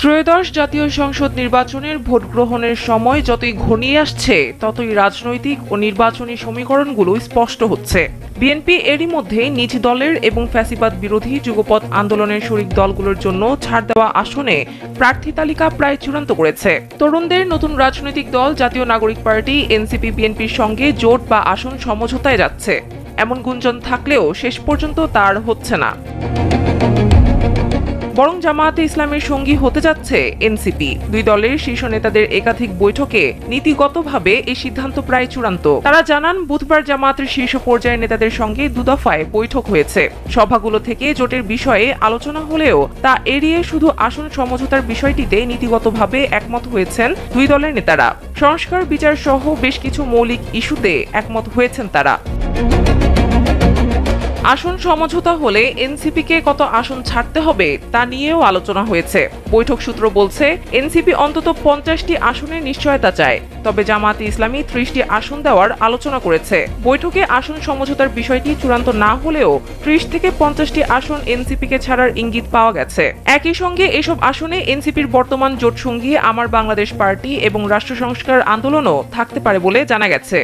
ত্রয়োদশ জাতীয় সংসদ নির্বাচনের ভোট গ্রহণের সময় যতই ঘনিয়ে আসছে ততই রাজনৈতিক ও নির্বাচনী সমীকরণগুলো স্পষ্ট হচ্ছে। বিএনপি এরই মধ্যে নিজ দলের এবং ফ্যাসিবাদ বিরোধী যুগপৎ আন্দোলনের শরিক দলগুলোর জন্য ছাড় দেওয়া আসনে প্রার্থী তালিকা প্রায় চূড়ান্ত করেছে। তরুণদের নতুন রাজনৈতিক দল জাতীয় নাগরিক পার্টি এনসিপি বিএনপির সঙ্গে জোট বা আসন সমঝোতায় যাচ্ছে, এমন গুঞ্জন থাকলেও শেষ পর্যন্ত তার হচ্ছে না। বরং জামায়াতে ইসলামের সঙ্গী হতে যাচ্ছে এনসিপি। দুই দলের শীর্ষ নেতাদের একাধিক বৈঠকে নীতিগতভাবে এই সিদ্ধান্ত প্রায় চূড়ান্ত। তারা জানান, বুধবার জামায়াতের শীর্ষ পর্যায়ের নেতাদের সঙ্গে দুদফায় বৈঠক হয়েছে। সভাগুলো থেকে জোটের বিষয়ে আলোচনা হলেও তা এড়িয়ে শুধু আসন সমঝোতার বিষয়টিতে নীতিগতভাবে একমত হয়েছেন দুই দলের নেতারা। সংস্কার বিচার সহ বেশ কিছু মৌলিক ইস্যুতে একমত হয়েছেন তারা। আসন সমঝোতা হলে এনসিপিকে কত আসন ছাড়তে হবে তা নিয়েও আলোচনা হয়েছে। বৈঠক সূত্র বলছে, এনসিপি অন্তত 50টি আসনের নিশ্চয়তা চায়, তবে জামায়াতে ইসলামী 30টি আসন দেওয়ার আলোচনা করেছে। বৈঠকে আসন সমঝোতার বিষয়টি চূড়ান্ত না হলেও 30 থেকে 50টি আসন এনসিপিকে ছাড়ার ইঙ্গিত পাওয়া গেছে। একই সঙ্গে এসব আসনে এনসিপির বর্তমান জোটসঙ্গী আমার বাংলাদেশ পার্টি এবং রাষ্ট্র সংস্কার আন্দোলনও থাকতে পারে বলে জানা গেছে।